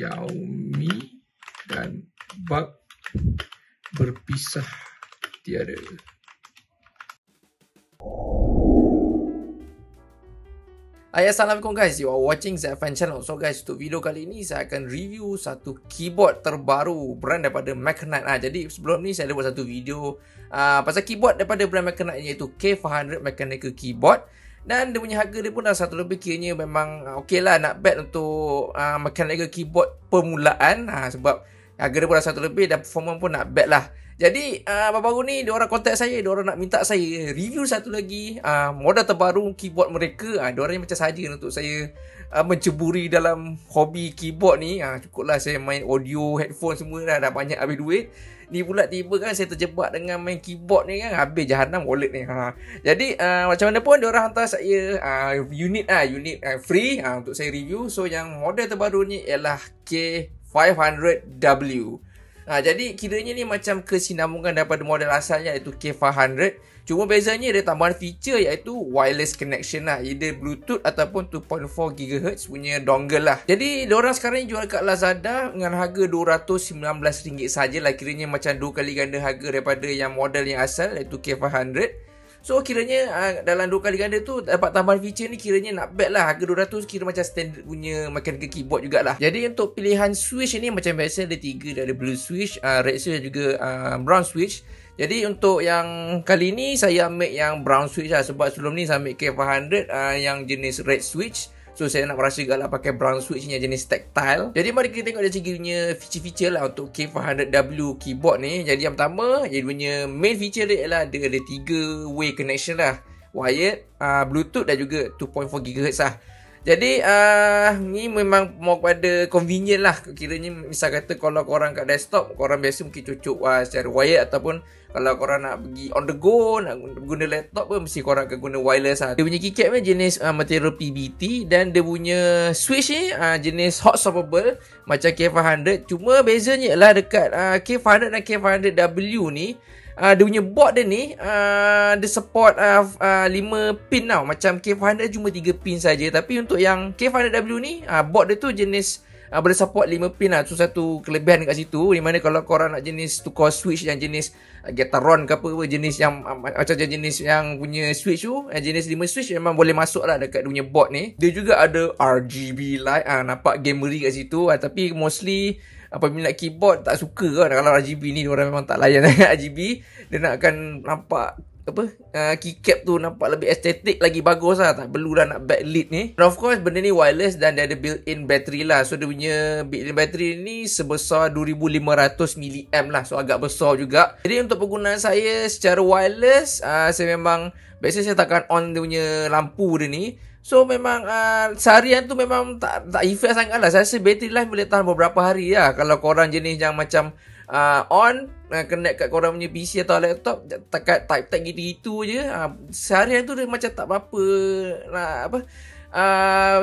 Xiaomi dan bug berpisah tiada. Assalamualaikum guys, you are watching Zafan Channel. So guys, untuk video kali ini saya akan review satu keyboard terbaru brand daripada Mechanite. Jadi sebelum ni saya ada buat satu video pasal keyboard daripada brand Mechanite, iaitu K500 Mechanical Keyboard. Dan dia punya harga dia pun dah satu lebih, kiranya memang okey lah, nak bet untuk mechanical keyboard permulaan. Sebab harga dia pun dah satu lebih dan performance pun nak bet lah. Jadi baru-baru ni diorang contact saya, diorang nak minta saya review satu lagi model terbaru keyboard mereka. Diorang ni macam saja untuk saya menceburi dalam hobi keyboard ni. Cukuplah saya main audio, headphone semua dah banyak habis duit. Ni pula tiba kan saya terjebak dengan main keyboard ni kan, habis jahanam wallet ni. Jadi macam mana pun diorang hantar saya unit free untuk saya review. So yang model terbaru ni ialah K500W. Jadi kiranya ni macam kesinambungan daripada model asalnya, iaitu K500. Cuma bezanya dia tambahan feature, iaitu wireless connection lah, either Bluetooth ataupun 2.4 GHz punya dongle lah. Jadi diorang sekarang ni jual kat Lazada dengan harga RM219 sajalah. Kiranya macam 2 kali ganda harga daripada yang model yang asal, iaitu K500. So kiranya dalam 2 kali ganda tu dapat tambahan feature ni, kiranya nak bet lah. Harga 200 kira macam standard punya mechanical keyboard jugalah. Jadi untuk pilihan switch ni macam biasa ada 3. Ada blue switch, red switch dan juga brown switch. Jadi untuk yang kali ni saya ambil yang brown switch lah, sebab sebelum ni saya ambil K500 yang jenis red switch. So saya nak merasa juga lah pakai brown switch ni yang jenis tactile. Jadi mari kita tengok dari segi punya feature-feature lah untuk K500W keyboard ni. Jadi yang pertama, dia punya main feature dia ialah dia ada 3 way connection lah, wired, Bluetooth dan juga 2.4 GHz lah. Jadi ni memang mau pada convenient lah. Kiranya misal kata kalau korang kat desktop, korang biasa mungkin cucuk secara wired, ataupun kalau korang nak pergi on the go, nak guna laptop pun mesti korang akan guna wireless lah. Dia punya keycap ni jenis material PBT, dan dia punya switch ni jenis hot swappable macam K500. Cuma bezanya ialah dekat K500 dan K500W ni, dia punya board dia ni dia support 5 pin tau. Macam K500 cuma 3 pin saja. Tapi untuk yang K500W ni, board dia tu jenis boleh support 5 pin lah. So satu kelebihan dekat situ, di mana kalau korang nak jenis tukar switch yang jenis Getaron ke apa jenis yang macam jenis yang punya switch tu, jenis 5 switch memang boleh masuk lah dekat dia punya board ni. Dia juga ada RGB light, nampak gamery kat situ. Tapi mostly peminat keyboard tak suka kan kalau RGB ni, diorang memang tak layan RGB. Dia nakkan nampak keycap tu nampak lebih estetik lagi bagus lah. Tak perlu dah nak backlit ni. And of course benda ni wireless dan dia ada built-in battery lah. So dia punya built-in battery ni sebesar 2500 mAh lah. So agak besar juga. Jadi untuk penggunaan saya secara wireless, saya memang biasa saya takkan on dia punya lampu dia ni. So memang seharian tu memang tak effect sangat lah. Saya rasa battery life boleh tahan beberapa hari lah. Kalau korang jenis yang macam connect kat korang punya PC atau laptop, takat type gitu-gitu je, seharian tu dia macam tak apa-apa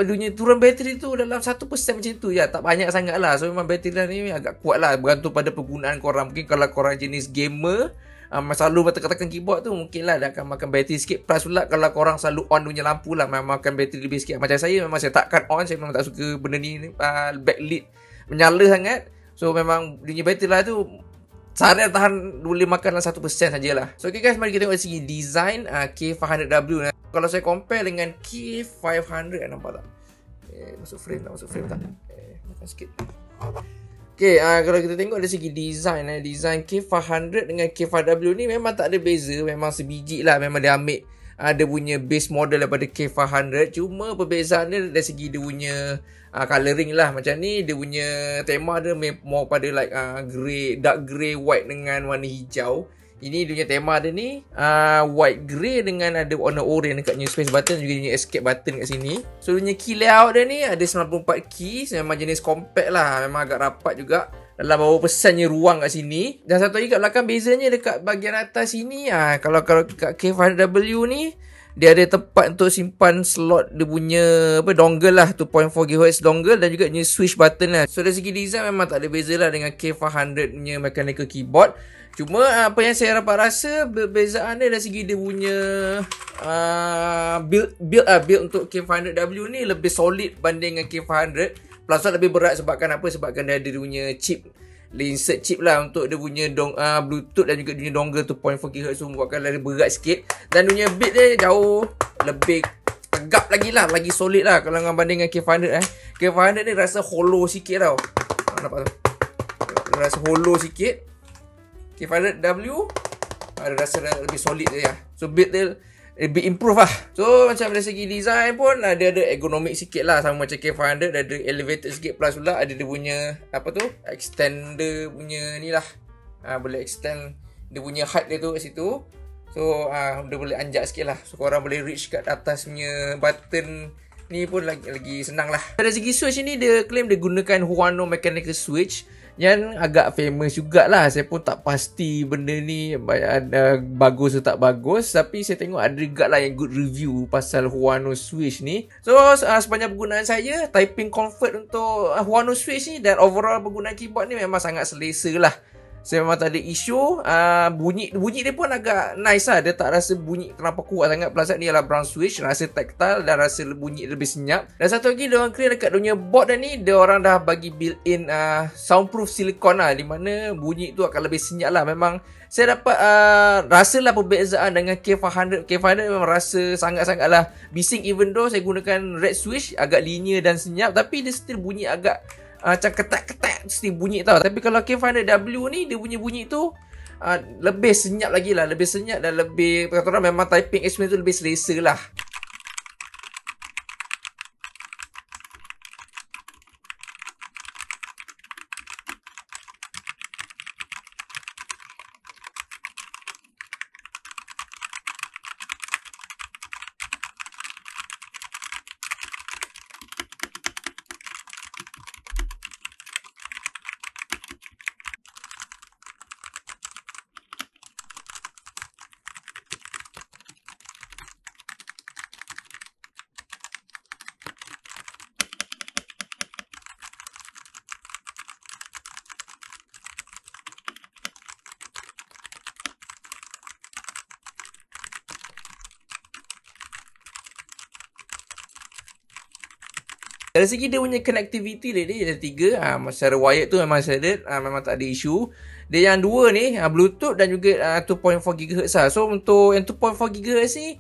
dunia turun bateri tu dalam 1% macam tu je, tak banyak sangat lah. So memang bateri ni agak kuat lah, bergantung pada penggunaan korang. Mungkin kalau korang jenis gamer, selalu tekan-tekan keyboard tu, mungkin lah dia akan makan bateri sikit. Plus pula kalau korang selalu on punya lampu lah, memang makan bateri lebih sikit. Macam saya memang saya takkan on, saya memang tak suka benda ni backlit menyala sangat. So memang dunia bateri lah tu seharian tahan, boleh makan dalam 1% sajalah. So okay guys, mari kita tengok dari segi design K500W. Kalau saya compare dengan K500, nampak tak? Masuk frame tak? Makan sikit. Okay, kalau kita tengok dari segi design, design K500 dengan K500W ni memang tak ada beza. Memang sebiji lah. Memang dia ambil dia punya base model daripada K500. Cuma perbezaan dia dari segi dia punya colouring lah. Macam ni dia punya tema dia more pada like grey, dark grey, white dengan warna hijau. Ini dia punya tema dia ni white grey dengan ada warna orange dekat new space button, juga punya escape button kat sini. So dia punya key layout dia ni ada 94 keys. Memang jenis compact lah, memang agak rapat juga. Dalam berapa persennya ruang kat sini. Dan satu lagi kat belakang, bezanya dekat bahagian atas sini, kalau kat K500W ni, dia ada tempat untuk simpan slot dia punya dongle lah, 2.4 GHz dongle, dan juga punya switch button lah. So dari segi design memang tak ada beza lah dengan K500 punya mechanical keyboard. Cuma apa yang saya dapat rasa perbezaan dia dari segi dia punya build untuk K500W ni lebih solid banding dengan K500. Plus One lebih berat sebabkan apa? Sebabkan dia ada dia punya chip, insert chip lah untuk dia punya Bluetooth dan juga dia punya dongle 2.4 GHz, so buatkan lebih berat sikit. Dan dia punya beat dia jauh lebih tegap lagi lah, lagi solid lah kalau dengan banding dengan K500 K500 ni rasa hollow sikit tau. Nampak tu? Rasa hollow sikit. K500W ada rasa lebih solid je ya. So build dia lebih improve lah. So macam dari segi design pun dia ada ergonomic sikit lah, sama macam K500, ada elevated sikit. Plus pula ada dia punya apa tu, extender punya ni lah. Boleh extend dia punya height dia tu kat situ. So dia boleh anjak sikit lah. So korang boleh reach kat atas punya button ni pun lagi senang lah. Dari segi switch ni dia claim dia gunakan Huano mechanical switch yang agak famous jugalah. Saya pun tak pasti benda ni bagus atau tak bagus, tapi saya tengok ada juga lah yang good review pasal Huano Switch ni. So sepanjang penggunaan saya, typing comfort untuk Huano Switch ni dan overall penggunaan keyboard ni memang sangat selesa lah. Saya memang tak ada isu. Bunyi dia pun agak nice lah. Dia tak rasa bunyi terlampau kuat sangat. Plus ni adalah brown switch, rasa tactile dan rasa bunyi lebih senyap. Dan satu lagi, diorang clear dekat dunia board dan ni, diorang dah bagi built-in soundproof silicon lah, di mana bunyi tu akan lebih senyap lah. Memang saya dapat rasalah perbezaan dengan K500. K500 memang rasa sangat-sangat lah bising, even though saya gunakan red switch, agak linear dan senyap, tapi dia still bunyi agak macam ketak-ketak mesti bunyi tau. Tapi kalau K500W ni, dia punya bunyi tu lebih senyap lagi lah. Lebih senyap dan lebih, kata orang memang typing experience tu lebih selesa lah. Dari segi dia punya connectivity dia ada 3. Secara wired tu memang standard, memang tak ada isu. Dia yang 2 ni Bluetooth dan juga 2.4 GHz lah. So untuk yang 2.4 GHz ni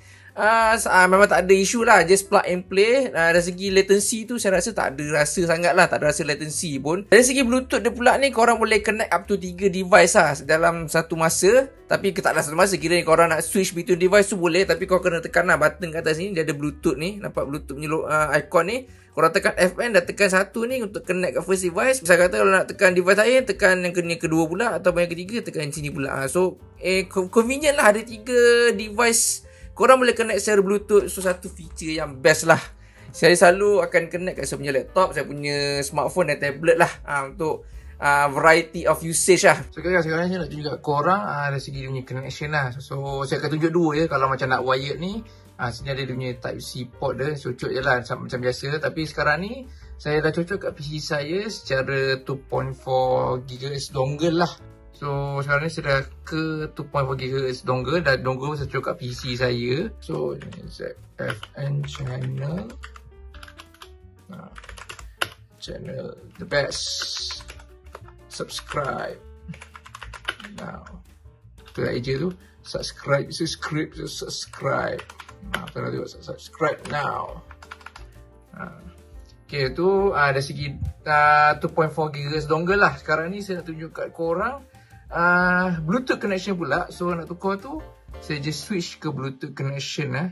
memang tak ada isu lah, just plug and play. Dari segi latency tu saya rasa tak ada rasa sangat lah, tak ada rasa latency pun. Dari segi Bluetooth dia pula ni, korang boleh connect up to 3 device lah dalam satu masa. Tapi tak dalam satu masa, kira ni korang nak switch between device tu boleh, tapi korang kena tekan lah button kat atas ni, dia ada Bluetooth ni, nampak Bluetooth punya icon ni. Korang tekan FN dan tekan satu ni untuk connect ke first device. Misal kata kalau nak tekan device lain, tekan yang kedua pula, atau yang ketiga tekan yang sini pula. So convenient lah, ada 3 device korang boleh connect secara Bluetooth. So satu feature yang best lah. Saya selalu akan connect kat saya punya laptop, saya punya smartphone dan tablet lah, untuk variety of usage lah. So sekarang saya nak tunjuk kat korang dari segi dia punya connection lah. So saya akan tunjuk 2 je. Kalau macam nak wired ni, sini ada dia punya Type-C port dia, cocok je lah macam biasa. Tapi sekarang ni saya dah cocok kat PC saya secara 2.4 GHz dongle lah. So sekarang ni saya dah ke 2.4 GHz dongle, dan dongle saya cocok kat PC saya. So ZFN channel, channel the best, subscribe now. Tu lah je tu, subscribe. Kita nak tengok subscribe now. Okay, tu dari segi 2.4 GHz dongle lah. Sekarang ni saya nak tunjuk kat korang Bluetooth connection pula. So nak tukar tu, saya just switch ke Bluetooth connection lah.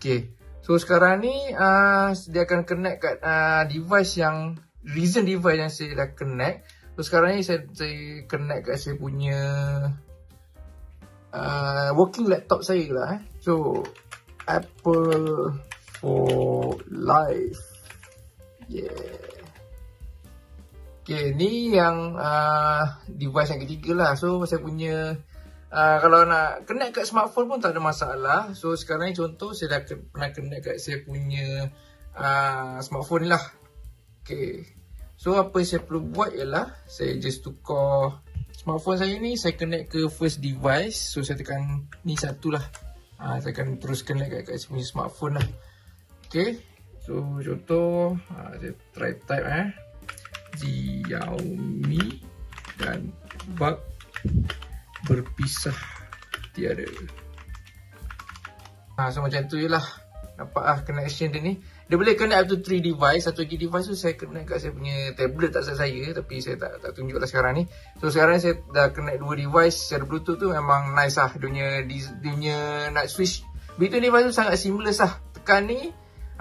Okay, so sekarang ni dia akan connect kat device yang recent device yang saya dah connect. So sekarang ni saya connect kat saya punya working laptop saya lah. So Apple for Life, yeah. Okay, ni yang device yang ketiga lah. So saya punya kalau nak connect kat smartphone pun tak ada masalah. So sekarang ni contoh saya dah pernah connect kat saya punya smartphone ni lah. Okay, so apa yang saya perlu buat ialah saya just tukar smartphone saya ni, saya connect ke first device. So saya tekan ni satu lah. Saya akan terus connect kat saya punya smartphone lah. Okay, So contoh saya try type Xiaomi dan bug berpisah tiada. So macam tu je lah. Nampak lah connection dia ni. Dia boleh connect up to 3 device. Satu lagi device tu saya connect kat saya punya tablet tak saya, tapi saya tak tunjuk lah sekarang ni. So sekarang saya dah connect 2 device secara Bluetooth tu. Memang nice lah. Dia punya nak switch between device tu sangat seamless lah. Tekan ni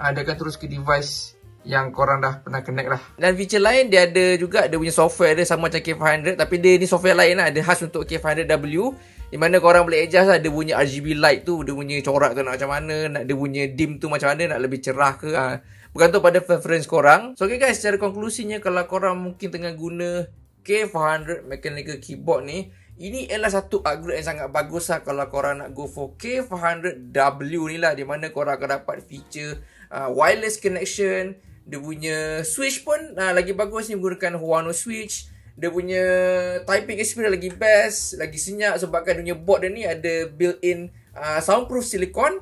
dia akan terus ke device yang korang dah pernah connect lah. Dan feature lain dia ada juga, dia punya software dia sama macam K500, tapi dia ni software lain lah. Dia khas untuk K500W, di mana korang boleh adjust lah. Dia punya RGB light tu, dia punya corak tu nak macam mana, nak dia punya dim tu macam mana, nak lebih cerah ke, bergantung pada preference korang. So okay guys, secara konklusinya, kalau korang mungkin tengah guna K500 mechanical keyboard ni, ini adalah satu upgrade yang sangat bagus lah kalau korang nak go for K500W ni lah, di mana korang akan dapat feature wireless connection. Dia punya switch pun lagi bagus ni, menggunakan Huano switch. Dia punya typing experience lagi best, lagi senyap sebabkan dia punya board dia ni ada built-in soundproof silicon.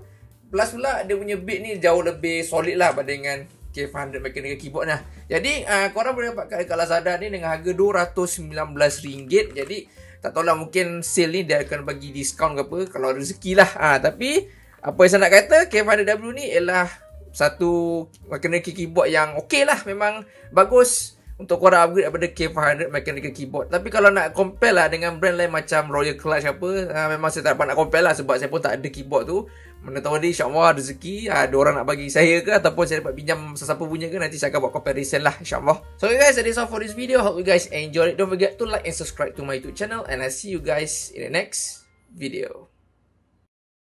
Plus pula dia punya beat ni jauh lebih solid lah banding K500 mechanical keyboard lah. Jadi korang boleh dapatkan kat Lazada ni dengan harga RM219. Jadi tak tahulah, mungkin sale ni dia akan bagi diskaun ke apa, kalau rezeki lah. Tapi apa yang saya nak kata, K500W ni ialah satu mechanical keyboard yang okey lah. Memang bagus untuk korang upgrade daripada K500 mechanical keyboard. Tapi kalau nak compare lah dengan brand lain macam Royal Clutch apa, memang saya tak dapat nak compare lah, sebab saya pun tak ada keyboard tu. Mana tahu ni insyaAllah rezeki diorang nak bagi saya ke, ataupun saya dapat pinjam sesiapa punya ke, nanti saya akan buat comparison lah insyaAllah. So okay guys, that is all for this video. Hope you guys enjoyed it. Don't forget to like and subscribe to my YouTube channel, and I'll see you guys in the next video.